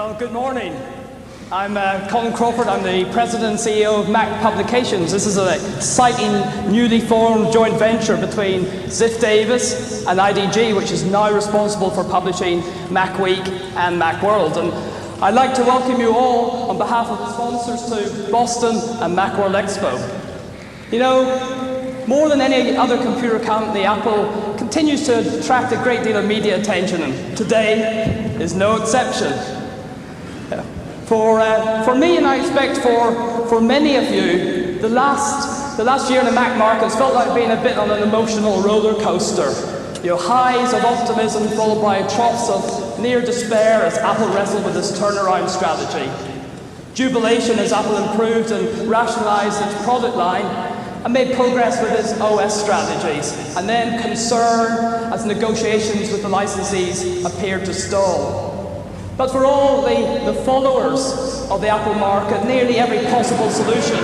Well, good morning. I'm Colin Crawford. I'm the President and CEO of Mac Publications. This is an exciting, newly formed joint venture between Ziff Davis and IDG, which is now responsible for publishing Macweek and Macworld. And I'd like to welcome you all on behalf of the sponsors to Boston and Macworld Expo. You know, more than any other computer company, Apple continues to attract a great deal of media attention, and today is no exception. For me, and I expect for many of you, the last year in the Mac market has felt like being a bit on an emotional roller coaster. You know, highs of optimism followed by troughs of near despair as Apple wrestled with its turnaround strategy. Jubilation as Apple improved and rationalized its product line and made progress with its OS strategies. And then concern as negotiations with the licensees appeared to stall. But for all the followers of the Apple market, nearly every possible solution,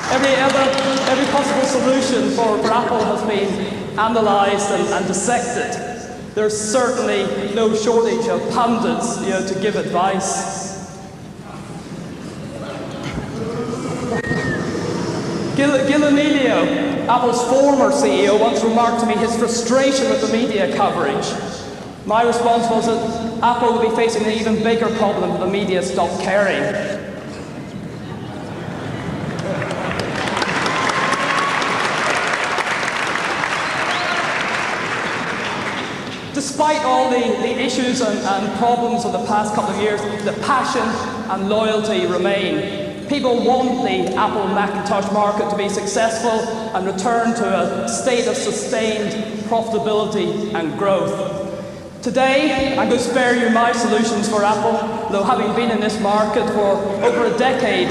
every possible solution for Apple has been analysed and dissected. There's certainly no shortage of pundits, to give advice. Gil Amelio, Apple's former CEO, once remarked to me his frustration with the media coverage. My response was that Apple would be facing an even bigger problem if the media stopped caring. Despite all the issues and problems of the past couple of years, the passion and loyalty remain. People want the Apple Macintosh market to be successful and return to a state of sustained profitability and growth. Today, I'm going to spare you my solutions for Apple, though having been in this market for over a decade,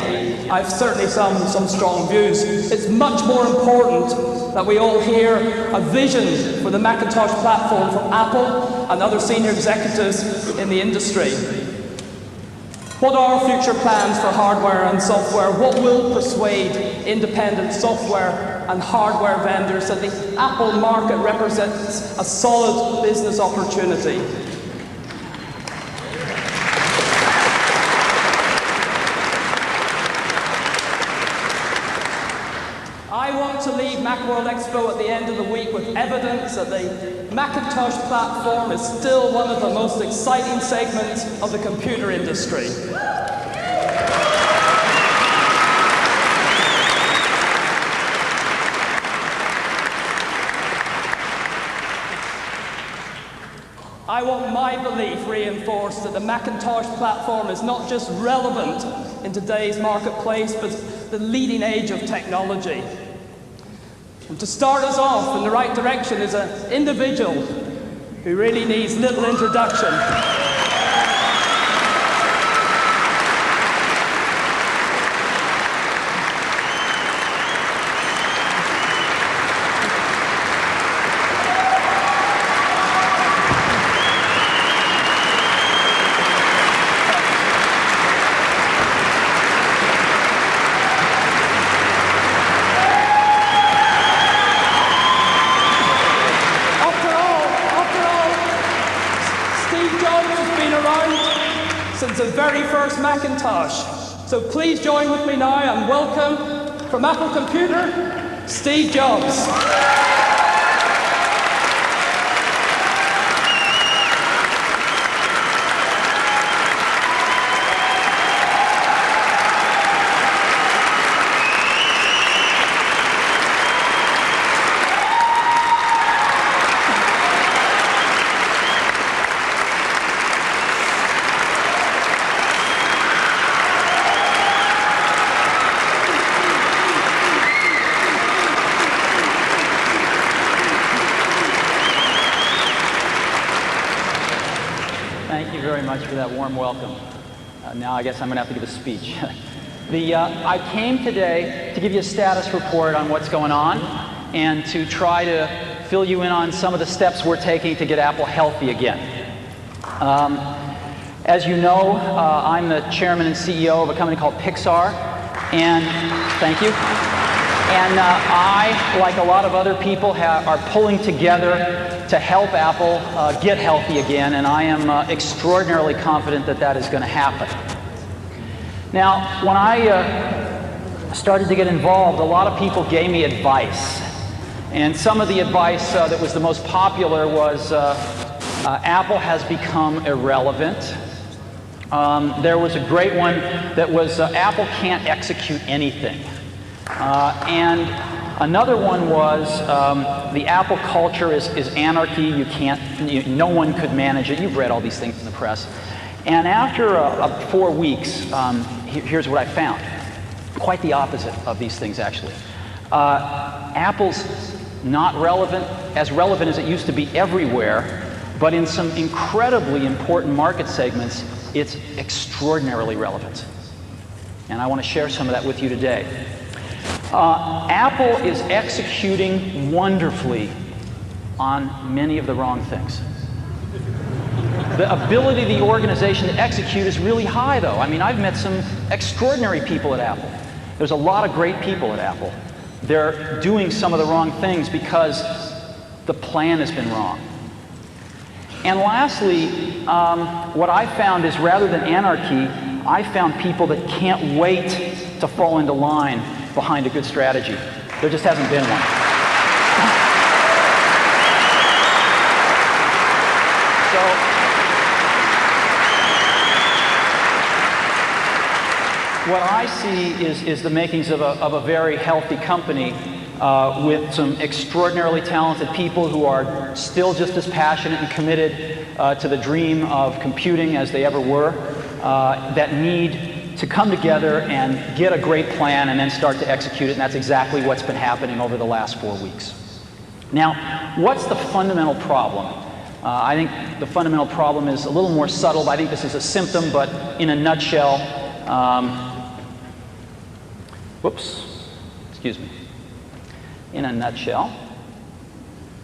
I've certainly some strong views. It's much more important that we all hear a vision for the Macintosh platform from Apple and other senior executives in the industry. What are future plans for hardware and software? What will persuade independent software and hardware vendors that the Apple market represents a solid business opportunity? I want to leave Macworld Expo at the end of the week with evidence that the Macintosh platform is still one of the most exciting segments of the computer industry. I want my belief reinforced that the Macintosh platform is not just relevant in today's marketplace, but the leading edge of technology. And to start us off in the right direction is an individual who really needs little introduction. Since the very first Macintosh. So please join with me now and welcome from Apple Computer, Steve Jobs. Thank you very much for that warm welcome. Now I guess I'm going to have to give a speech. I came today to give you a status report on what's going on and to try to fill you in on some of the steps we're taking to get Apple healthy again. As you know, I'm the chairman and CEO of a company called Pixar, and thank you. And I, like a lot of other people, are pulling together to help Apple get healthy again, and I am extraordinarily confident that that is going to happen. Now, when I started to get involved, a lot of people gave me advice. And some of the advice that was the most popular was Apple has become irrelevant. There was a great one that was Apple can't execute anything. And another one was the Apple culture is anarchy. No one could manage it. You've read all these things in the press. And after 4 weeks, here's what I found. Quite the opposite of these things, actually. Apple's not as relevant as it used to be everywhere, but in some incredibly important market segments, it's extraordinarily relevant. And I want to share some of that with you today. Apple is executing wonderfully on many of the wrong things. The ability of the organization to execute is really high, though. I mean, I've met some extraordinary people at Apple. There's a lot of great people at Apple. They're doing some of the wrong things because the plan has been wrong. And lastly, what I found is rather than anarchy, I found people that can't wait to fall into line behind a good strategy. There just hasn't been one. What I see is the makings of a very healthy company with some extraordinarily talented people who are still just as passionate and committed to the dream of computing as they ever were, that need to come together and get a great plan and then start to execute it, and that's exactly what's been happening over the last 4 weeks. Now, what's the fundamental problem? I think the fundamental problem is a little more subtle. I think this is a symptom, but in a nutshell, excuse me. In a nutshell,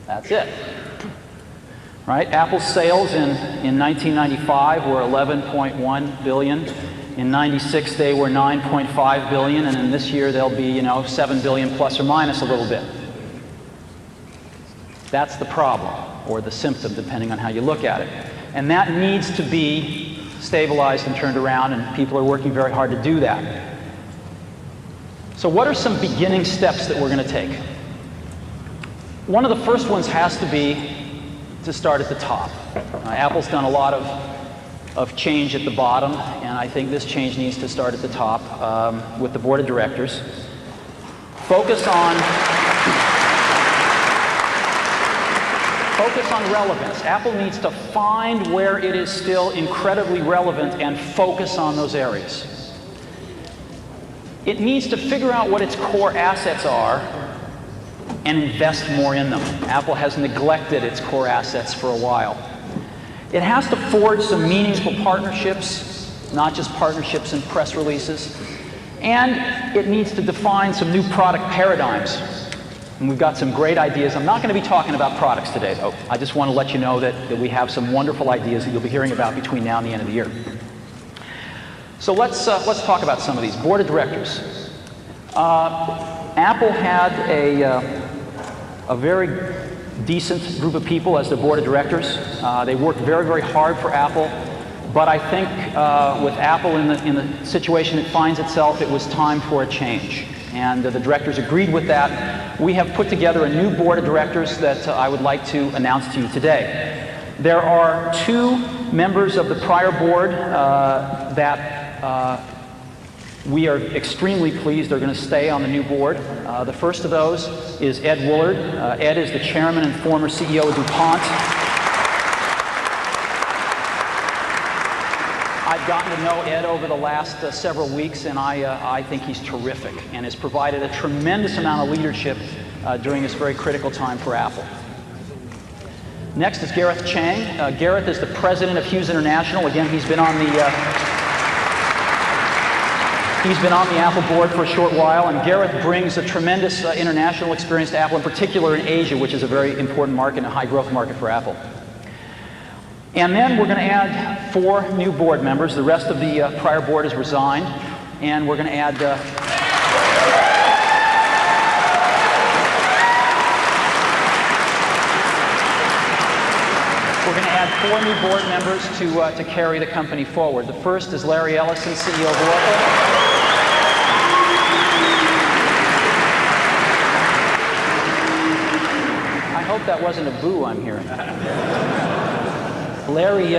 that's it. Right? Apple's sales in 1995 were 11.1 billion. In 96 they were 9.5 billion, and in this year they'll be, 7 billion plus or minus a little bit. That's the problem, or the symptom, depending on how you look at it. And that needs to be stabilized and turned around, and people are working very hard to do that. So what are some beginning steps that we're going to take? One of the first ones has to be to start at the top. Apple's done a lot of change at the bottom, and I think this change needs to start at the top with the board of directors. Focus on relevance. Apple needs to find where it is still incredibly relevant and focus on those areas. It needs to figure out what its core assets are and invest more in them. Apple has neglected its core assets for a while. It has to forge some meaningful partnerships, not just partnerships and press releases. And it needs to define some new product paradigms. And we've got some great ideas. I'm not going to be talking about products today, though. I just want to let you know that we have some wonderful ideas that you'll be hearing about between now and the end of the year. So let's talk about some of these. Board of directors. Apple had a very decent group of people as the board of directors. They worked very, very hard for Apple. But I think with Apple in the situation it finds itself, it was time for a change. And the directors agreed with that. We have put together a new board of directors that I would like to announce to you today. There are 2 members of the prior board that we are extremely pleased they're going to stay on the new board. The first of those is Ed Woolard. Ed is the chairman and former CEO of DuPont. I've gotten to know Ed over the last several weeks, and I think he's terrific and has provided a tremendous amount of leadership during this very critical time for Apple. Next is Gareth Chang. Gareth is the president of Hughes International. Again, he's been on the Apple board for a short while, and Gareth brings a tremendous international experience to Apple, in particular in Asia, which is a very important market and a high-growth market for Apple. And then we're going to add 4 new board members. The rest of the prior board has resigned, and we're going to add 4 new board members to carry the company forward. The first is Larry Ellison, CEO of Oracle. I hope that wasn't a boo I'm hearing. Larry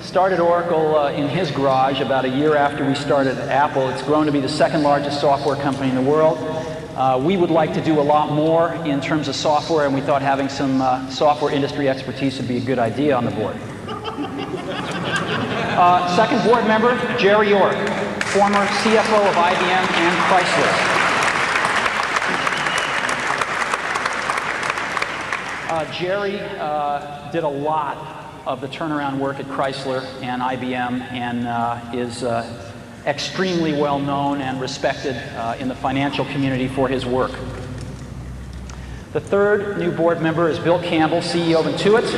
started Oracle in his garage about a year after we started Apple. It's grown to be the second largest software company in the world. We would like to do a lot more in terms of software, and we thought having some software industry expertise would be a good idea on the board. Second board member, Jerry York, former CFO of IBM and Chrysler. Jerry did a lot of the turnaround work at Chrysler and IBM and is extremely well known and respected in the financial community for his work. The third new board member is Bill Campbell, CEO of Intuit.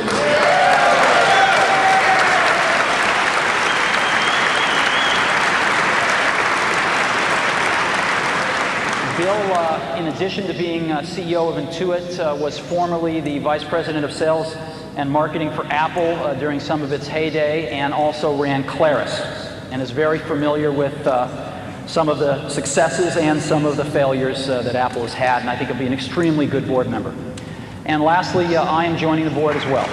Bill, in addition to being CEO of Intuit, was formerly the Vice President of Sales and Marketing for Apple during some of its heyday, and also ran Claris, and is very familiar with some of the successes and some of the failures that Apple has had, and I think he'll be an extremely good board member. And lastly, I am joining the board as well.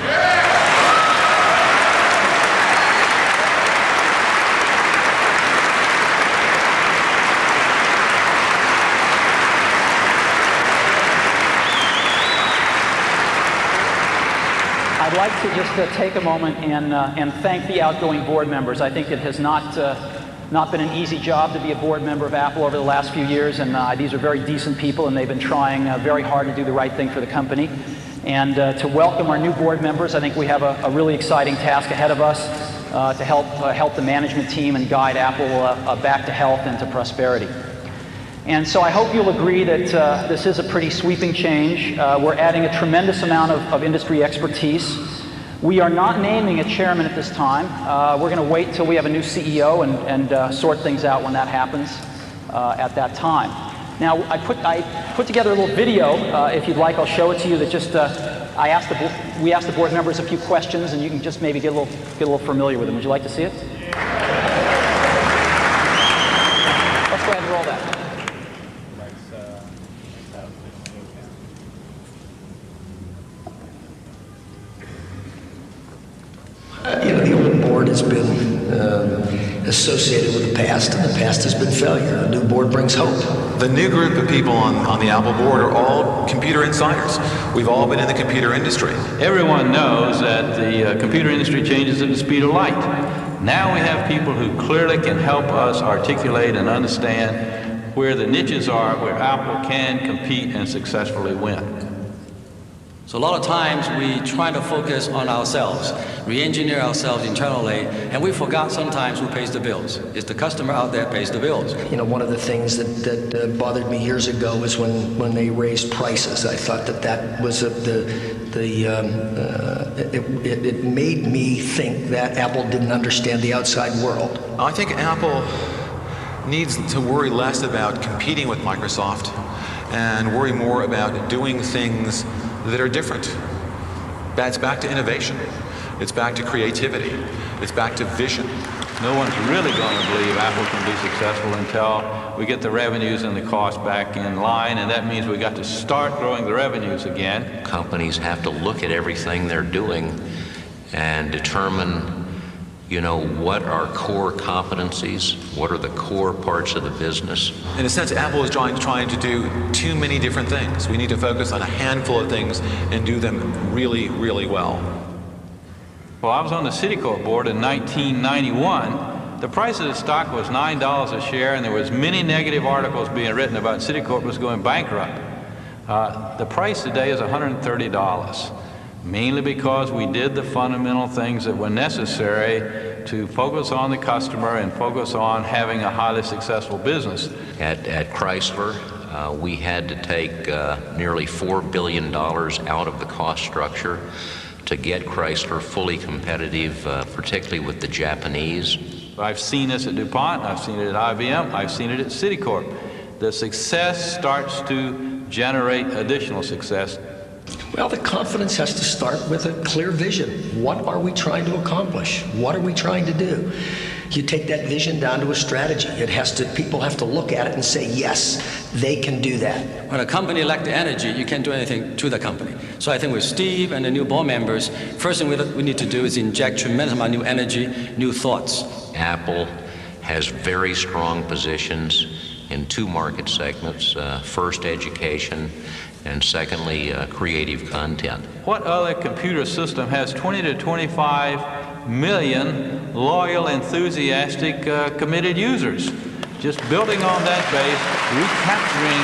I'd like to just take a moment and thank the outgoing board members. I think it has not been an easy job to be a board member of Apple over the last few years, and these are very decent people, and they've been trying very hard to do the right thing for the company. And to welcome our new board members, I think we have a really exciting task ahead of us to help the management team and guide Apple back to health and to prosperity. And so I hope you'll agree that this is a pretty sweeping change. We're adding a tremendous amount of industry expertise. We are not naming a chairman at this time. We're going to wait till we have a new CEO and sort things out when that happens at that time. Now, I put together a little video. If you'd like, I'll show it to you. That just we asked the board members a few questions, and you can just maybe get a little familiar with them. Would you like to see it? Let's go ahead and roll that. The old board has been associated with the past, and the past has been failure. The new board brings hope. The new group of people on the Apple board are all computer insiders. We've all been in the computer industry. Everyone knows that the computer industry changes at the speed of light. Now we have people who clearly can help us articulate and understand where the niches are, where Apple can compete and successfully win. So a lot of times we try to focus on ourselves, re-engineer ourselves internally, and we forgot sometimes who pays the bills. It's the customer out there pays the bills. You know, one of the things that bothered me years ago was when they raised prices. I thought that was it made me think that Apple didn't understand the outside world. I think Apple needs to worry less about competing with Microsoft and worry more about doing things that are different. That's back to innovation. It's back to creativity. It's back to vision. No one's really going to believe Apple can be successful until we get the revenues and the costs back in line, and that means we got to start growing the revenues again. Companies have to look at everything they're doing and determine, you know, what are core competencies, what are the core parts of the business. In a sense, Apple is trying to do too many different things. We need to focus on a handful of things and do them really, really well. Well, I was on the Citicorp board in 1991. The price of the stock was $9 a share, and there was many negative articles being written about Citicorp was going bankrupt. The price today is $130. Mainly because we did the fundamental things that were necessary to focus on the customer and focus on having a highly successful business. At Chrysler, we had to take nearly $4 billion out of the cost structure to get Chrysler fully competitive, particularly with the Japanese. I've seen this at DuPont, I've seen it at IBM, I've seen it at Citicorp. The success starts to generate additional success. Well, the confidence has to start with a clear vision. What are we trying to accomplish? What are we trying to do? You take that vision down to a strategy. People have to look at it and say, yes, they can do that. When a company lacks the energy, you can't do anything to the company. So I think with Steve and the new board members, first thing we need to do is inject tremendous amount of new energy, new thoughts. Apple has very strong positions in two market segments. First, education, and secondly, creative content. What other computer system has 20 to 25 million loyal, enthusiastic, committed users? Just building on that base, recapturing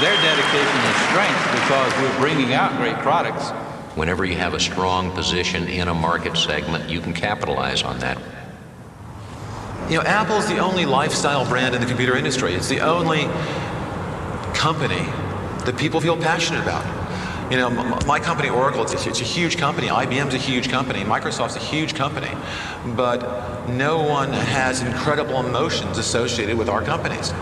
their dedication and strength because we're bringing out great products. Whenever you have a strong position in a market segment, you can capitalize on that. You know, Apple's the only lifestyle brand in the computer industry. It's the only company that people feel passionate about. You know, my company, Oracle, it's a huge company. IBM's a huge company. Microsoft's a huge company. But no one has incredible emotions associated with our companies.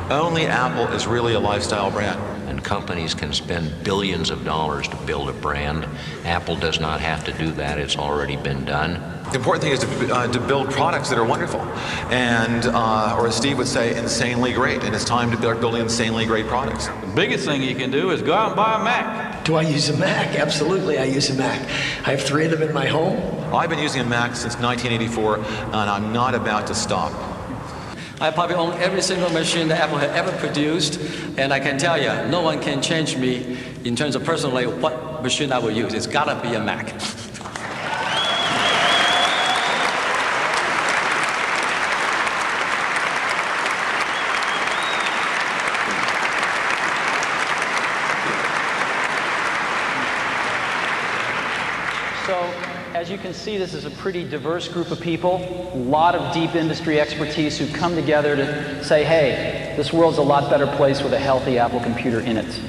Only Apple is really a lifestyle brand. And companies can spend billions of dollars to build a brand. Apple does not have to do that. It's already been done. The important thing is to build products that are wonderful and, or as Steve would say, insanely great. And it's time to start building insanely great products. The biggest thing you can do is go out and buy a Mac. Do I use a Mac? Absolutely, I use a Mac. I have 3 of them in my home. I've been using a Mac since 1984, and I'm not about to stop. I probably own every single machine that Apple had ever produced, and I can tell you, no one can change me in terms of personally what machine I will use. It's gotta be a Mac. As you can see, this is a pretty diverse group of people, a lot of deep industry expertise who come together to say, hey, this world's a lot better place with a healthy Apple computer in it.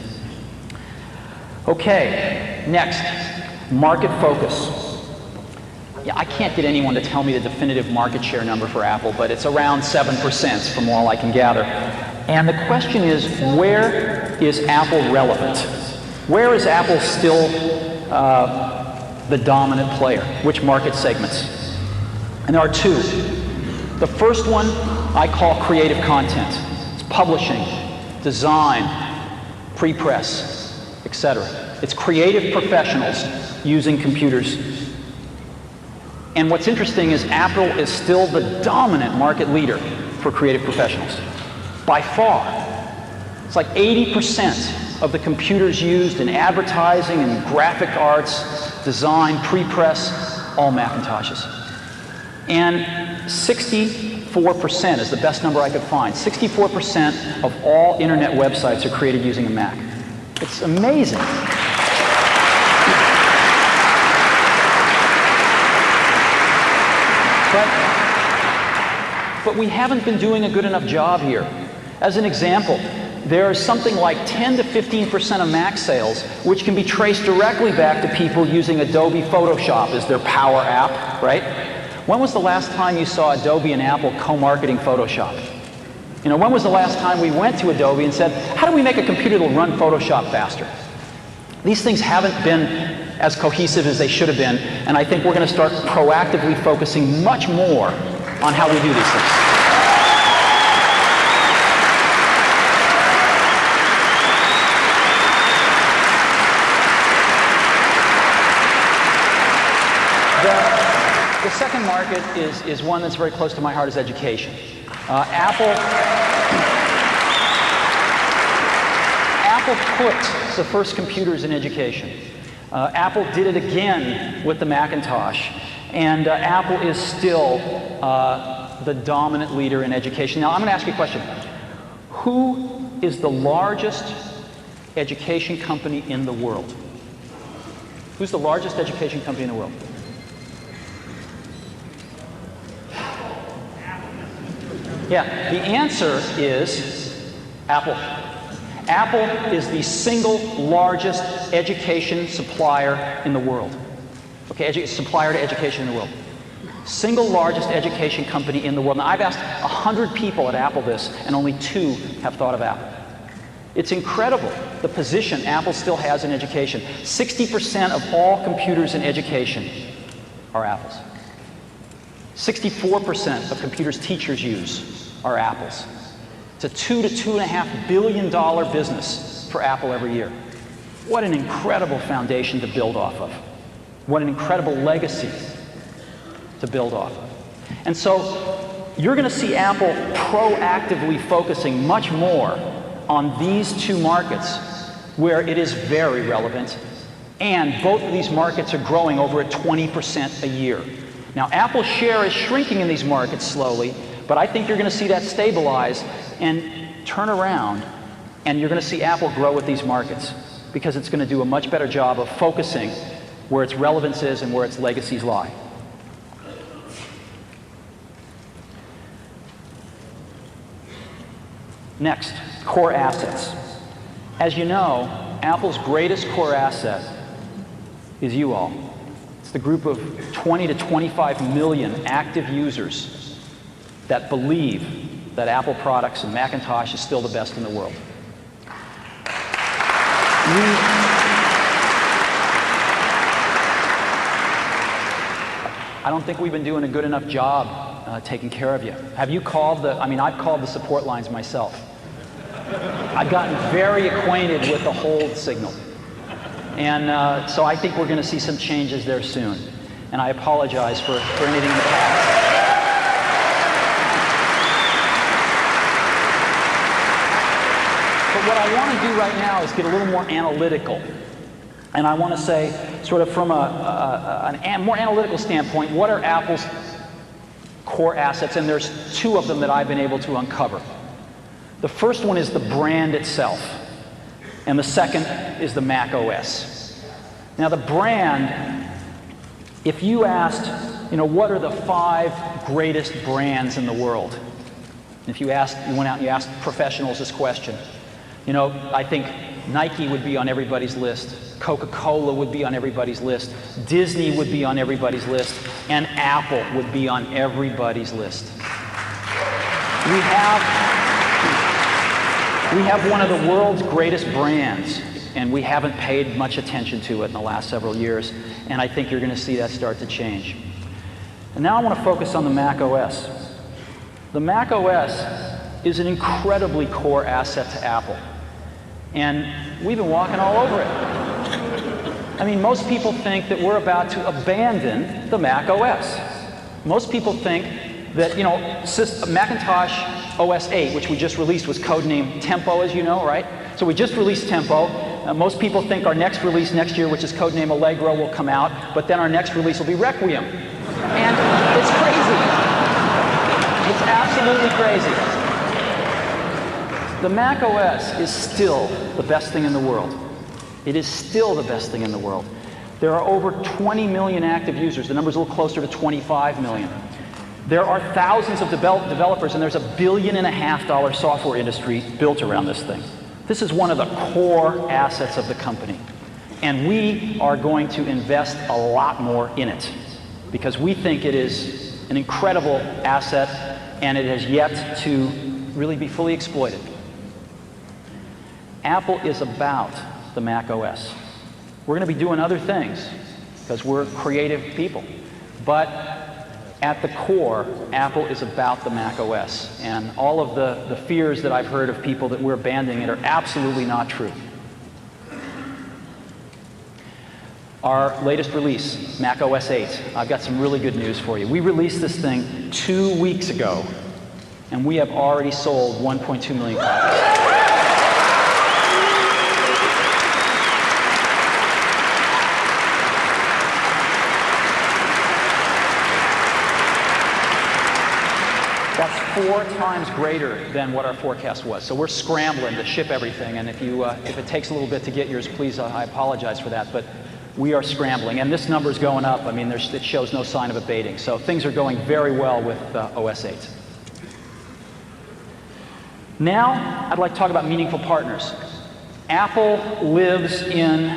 Okay, next, market focus. Yeah, I can't get anyone to tell me the definitive market share number for Apple, but it's around 7% from all I can gather. And the question is, where is Apple relevant? Where is Apple still the dominant player? Which market segments? And there are 2. The first one I call creative content. It's publishing, design, pre-press, etc. It's creative professionals using computers. And what's interesting is Apple is still the dominant market leader for creative professionals. By far. It's like 80% of the computers used in advertising and graphic arts, design, pre-press, all Macintoshes. And 64% is the best number I could find. 64% of all internet websites are created using a Mac. It's amazing. But we haven't been doing a good enough job here. As an example, there is something like 10 to 15% of Mac sales which can be traced directly back to people using Adobe Photoshop as their power app, right? When was the last time you saw Adobe and Apple co-marketing Photoshop? You know, when was the last time we went to Adobe and said, how do we make a computer that will run Photoshop faster? These things haven't been as cohesive as they should have been, and I think we're going to start proactively focusing much more on how we do these things. The second market is one that's very close to my heart, is education. Apple put the first computers in education. Apple did it again with the Macintosh, and Apple is still the dominant leader in education. Now, I'm going to ask you a question. Who is the largest education company in the world? Who's the largest education company in the world? Yeah, the answer is Apple. Apple is the single largest education supplier in the world. Okay, supplier to education in the world. Single largest education company in the world. Now, I've asked 100 people at Apple this, and only 2 have thought of Apple. It's incredible the position Apple still has in education. 60% of all computers in education are Apples. 64% of computers teachers use are Apples. It's a $2 to $2.5 billion business for Apple every year. What an incredible foundation to build off of. What an incredible legacy to build off of. And so you're going to see Apple proactively focusing much more on these two markets where it is very relevant, and both of these markets are growing over at 20% a year. Now, Apple's share is shrinking in these markets slowly, but I think you're going to see that stabilize and turn around, and you're going to see Apple grow with these markets because it's going to do a much better job of focusing where its relevance is and where its legacies lie. Next, core assets. As you know, Apple's greatest core asset is you all. It's the group of 20 to 25 million active users that believe that Apple products and Macintosh is still the best in the world. I don't think we've been doing a good enough job taking care of you. Have you called I've called the support lines myself. I've gotten very acquainted with the hold signal. And so I think we're going to see some changes there soon. And I apologize for anything in the past. But what I want to do right now is get a little more analytical. And I want to say, sort of from a more analytical standpoint, what are Apple's core assets? And there's two of them that I've been able to uncover. The first one is the brand itself, and the second is the Mac OS. Now, the brand, if you asked, what are the 5 greatest brands in the world? If you went out and you asked professionals this question, I think Nike would be on everybody's list, Coca-Cola would be on everybody's list, Disney would be on everybody's list, and Apple would be on everybody's list. We have one of the world's greatest brands, and we haven't paid much attention to it in the last several years, and I think you're going to see that start to change. And now I want to focus on the Mac OS. The Mac OS is an incredibly core asset to Apple, and we've been walking all over it. Most people think that we're about to abandon the Mac OS. Most people think that, Macintosh OS 8, which we just released, was codenamed Tempo, as you know, right? So we just released Tempo. Most people think our next release next year, which is codenamed Allegro, will come out, but then our next release will be Requiem. And it's crazy. It's absolutely crazy. The Mac OS is still the best thing in the world. It is still the best thing in the world. There are over 20 million active users. The number's a little closer to 25 million. There are thousands of developers, and there's $1.5 billion software industry built around this thing. This is one of the core assets of the company. And we are going to invest a lot more in it because we think it is an incredible asset and it has yet to really be fully exploited. Apple is about the Mac OS. We're going to be doing other things because we're creative people. But at the core, Apple is about the Mac OS. And all of the fears that I've heard of people that we're abandoning it are absolutely not true. Our latest release, Mac OS 8, I've got some really good news for you. We released this thing 2 weeks ago, and we have already sold 1.2 million copies. That's 4 times greater than what our forecast was. So we're scrambling to ship everything, and if it takes a little bit to get yours, please, I apologize for that, but we are scrambling. And this number's going up. It shows no sign of abating. So things are going very well with OS 8. Now, I'd like to talk about meaningful partners. Apple lives in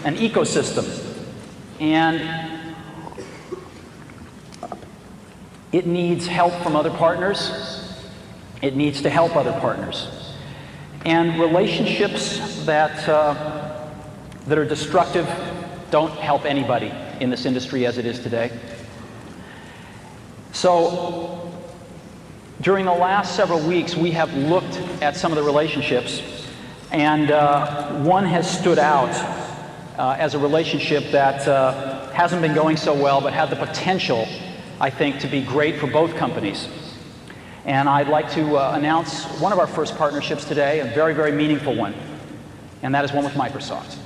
an ecosystem, and it needs help from other partners. It needs to help other partners. And relationships that are destructive don't help anybody in this industry as it is today. So during the last several weeks, we have looked at some of the relationships, and one has stood out as a relationship that hasn't been going so well, but had the potential, I think, to be great for both companies. And I'd like to announce one of our first partnerships today, a very, very meaningful one, and that is one with Microsoft.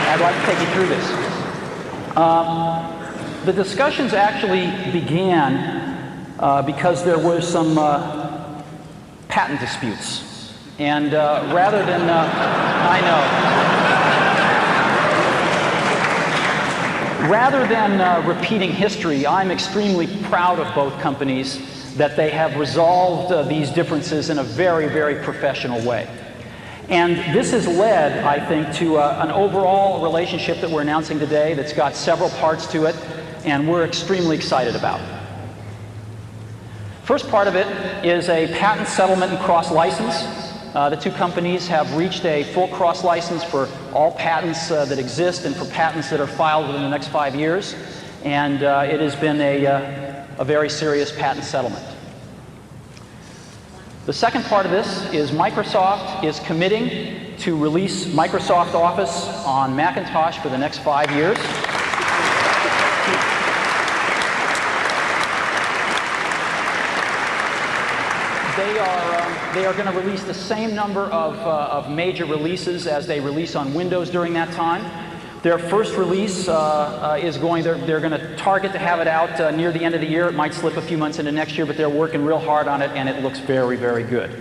I'd like to take you through this. The discussions actually began because there were some patent disputes. And rather than, I know, rather than repeating history, I'm extremely proud of both companies that they have resolved these differences in a very, very professional way. And this has led, I think, to an overall relationship that we're announcing today that's got several parts to it, and we're extremely excited about. First part of it is a patent settlement and cross-license. The two companies have reached a full cross-license for all patents that exist and for patents that are filed within the next 5 years, and it has been a very serious patent settlement. The second part of this is Microsoft is committing to release Microsoft Office on Macintosh for the next 5 years. They are going to release the same number of major releases as they release on Windows during that time. Their first release is they're going to target to have it out near the end of the year. It might slip a few months into next year, but they're working real hard on it, and it looks very, very good.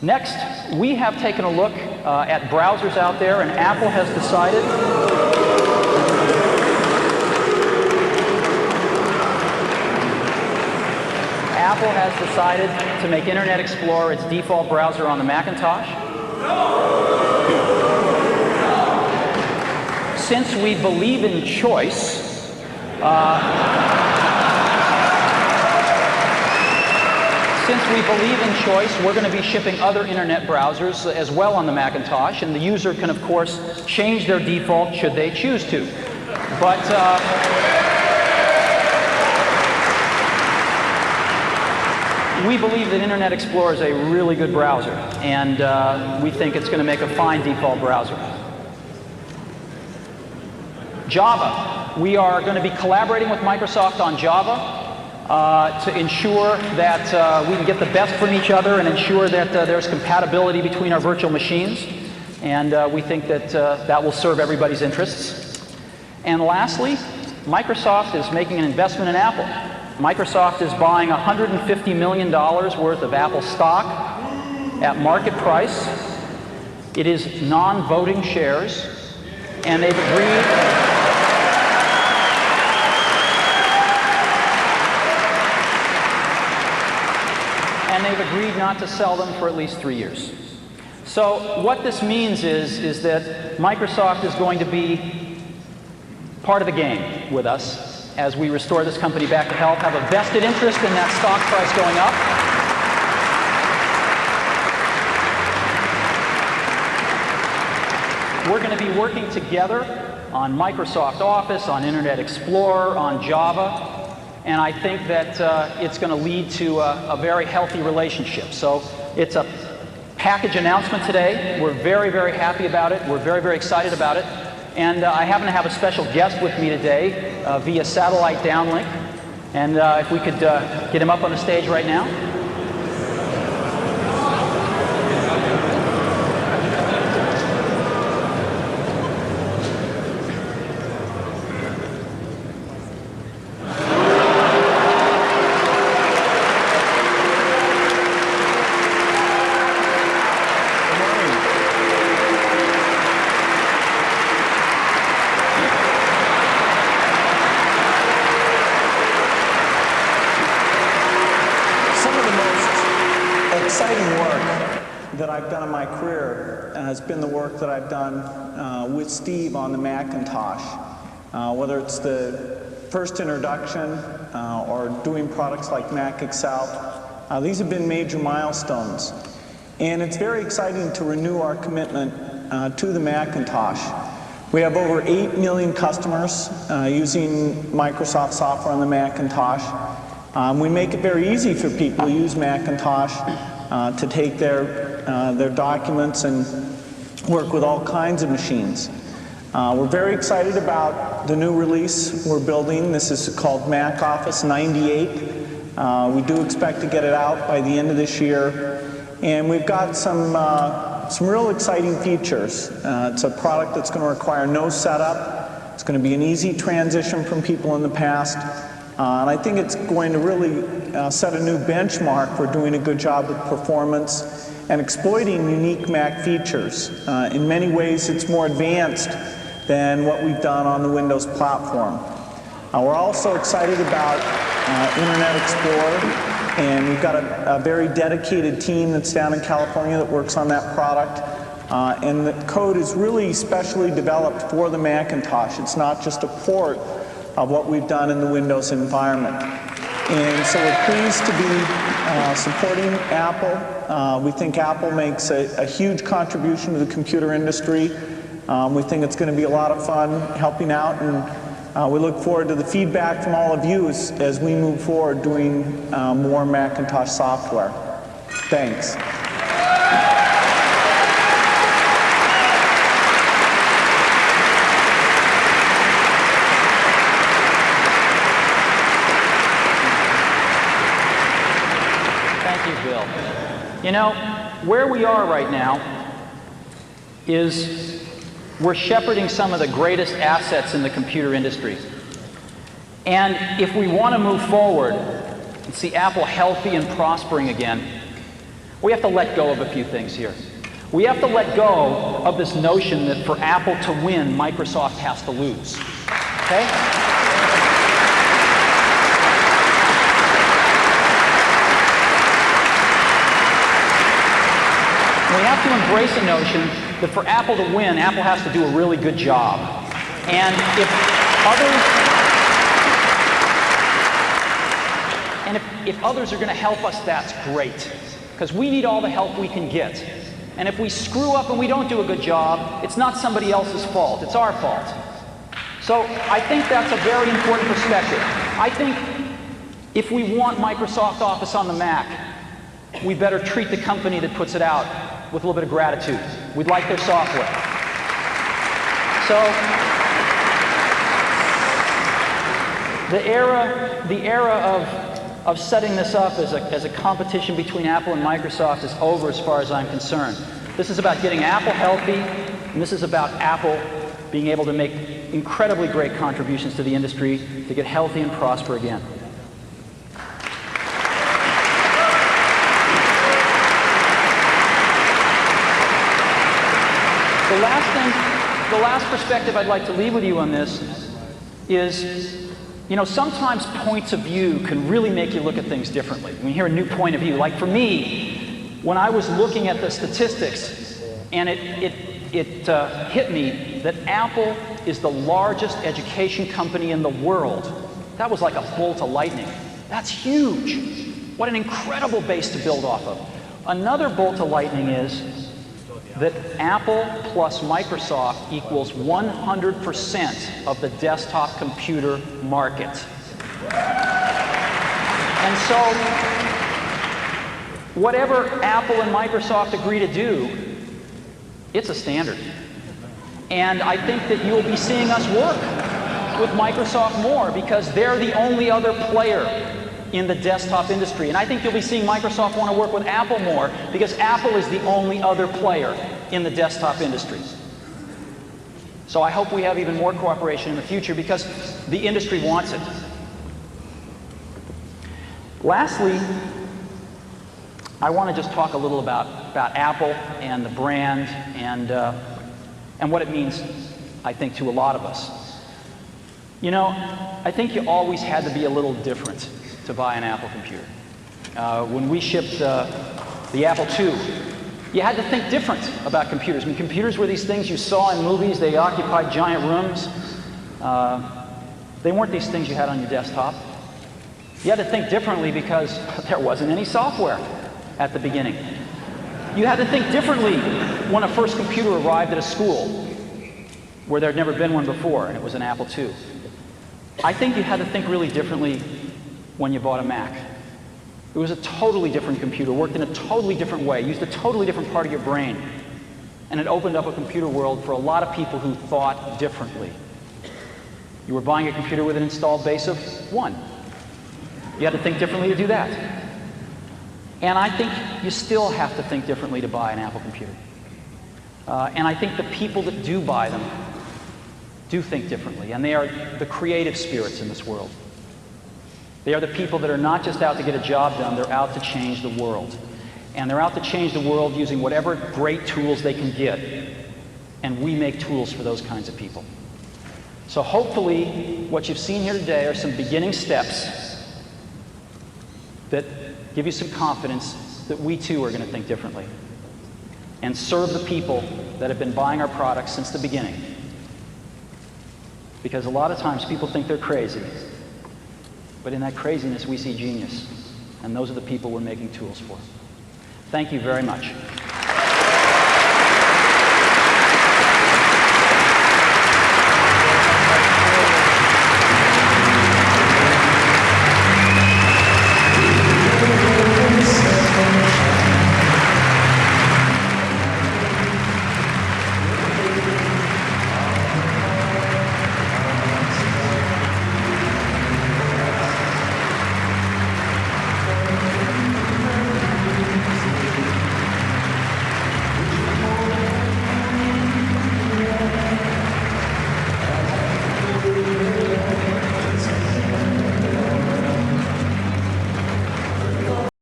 Next, we have taken a look at browsers out there, and Apple has decided to make Internet Explorer its default browser on the Macintosh. Since we believe in choice, we're going to be shipping other Internet browsers as well on the Macintosh, and the user can, of course, change their default should they choose to. But we believe that Internet Explorer is a really good browser, and we think it's going to make a fine default browser. Java. We are going to be collaborating with Microsoft on Java to ensure that we can get the best from each other and ensure that there's compatibility between our virtual machines. And we think that that will serve everybody's interests. And lastly, Microsoft is making an investment in Apple. Microsoft is buying $150 million worth of Apple stock at market price. It is non-voting shares, and they've agreed not to sell them for at least 3 years. So what this means is that Microsoft is going to be part of the game with us as we restore this company back to health, have a vested interest in that stock price going up. We're going to be working together on Microsoft Office, on Internet Explorer, on Java. And I think that it's going to lead to a very healthy relationship. So it's a package announcement today. We're very, very happy about it. We're very, very excited about it. And I happen to have a special guest with me today via satellite downlink. And if we could get him up on the stage right now. Has been the work that I've done with Steve on the Macintosh, whether it's the first introduction or doing products like Mac Excel. These have been major milestones. And it's very exciting to renew our commitment to the Macintosh. We have over 8 million customers using Microsoft software on the Macintosh. We make it very easy for people to use Macintosh to take their documents and work with all kinds of machines. We're very excited about the new release we're building. This is called Mac Office 98. We do expect to get it out by the end of this year. And we've got some real exciting features. It's a product that's going to require no setup. It's going to be an easy transition from people in the past. And I think it's going to really set a new benchmark for doing a good job with performance and exploiting unique Mac features. In many ways, it's more advanced than what we've done on the Windows platform. We're also excited about Internet Explorer. And we've got a very dedicated team that's down in California that works on that product. And the code is really specially developed for the Macintosh. It's not just a port of what we've done in the Windows environment. And so we're pleased to be supporting Apple. We think Apple makes a huge contribution to the computer industry. We think it's going to be a lot of fun helping out, and we look forward to the feedback from all of you as we move forward doing more Macintosh software. Thanks. Thank you, Bill. You know, where we are right now is we're shepherding some of the greatest assets in the computer industry. And if we want to move forward and see Apple healthy and prospering again, we have to let go of a few things here. We have to let go of this notion that for Apple to win, Microsoft has to lose. Okay? We have to embrace a notion that for Apple to win, Apple has to do a really good job. And if others are going to help us, that's great. Because we need all the help we can get. And if we screw up and we don't do a good job, it's not somebody else's fault, it's our fault. So I think that's a very important perspective. I think if we want Microsoft Office on the Mac, we better treat the company that puts it out with a little bit of gratitude. We'd like their software. So the era of setting this up as a competition between Apple and Microsoft is over as far as I'm concerned. This is about getting Apple healthy, and this is about Apple being able to make incredibly great contributions to the industry to get healthy and prosper again. The last perspective I'd like to leave with you on this is, you know, sometimes points of view can really make you look at things differently. When you hear a new point of view, like for me, when I was looking at the statistics, and it hit me that Apple is the largest education company in the world. That was like a bolt of lightning. That's huge. What an incredible base to build off of. Another bolt of lightning is that Apple plus Microsoft equals 100% of the desktop computer market. And so, whatever Apple and Microsoft agree to do, it's a standard. And I think that you'll be seeing us work with Microsoft more because they're the only other player in the desktop industry. And I think you'll be seeing Microsoft want to work with Apple more because Apple is the only other player in the desktop industry. So I hope we have even more cooperation in the future because the industry wants it. Lastly, I want to just talk a little about Apple and the brand and what it means, I think, to a lot of us. You know, I think you always had to be a little different to buy an Apple computer. When we shipped the Apple II, you had to think different about computers. I mean, computers were these things you saw in movies. They occupied giant rooms. They weren't these things you had on your desktop. You had to think differently because there wasn't any software at the beginning. You had to think differently when a first computer arrived at a school where there had never been one before, and it was an Apple II. I think you had to think really differently when you bought a Mac. It was a totally different computer, worked in a totally different way, used a totally different part of your brain. And it opened up a computer world for a lot of people who thought differently. You were buying a computer with an installed base of 1. You had to think differently to do that. And I think you still have to think differently to buy an Apple computer. And I think the people that do buy them do think differently, and they are the creative spirits in this world. They are the people that are not just out to get a job done, they're out to change the world. And they're out to change the world using whatever great tools they can get. And we make tools for those kinds of people. So hopefully, what you've seen here today are some beginning steps that give you some confidence that we too are going to think differently and serve the people that have been buying our products since the beginning. Because a lot of times people think they're crazy, but in that craziness we see genius, and those are the people we're making tools for. Thank you very much.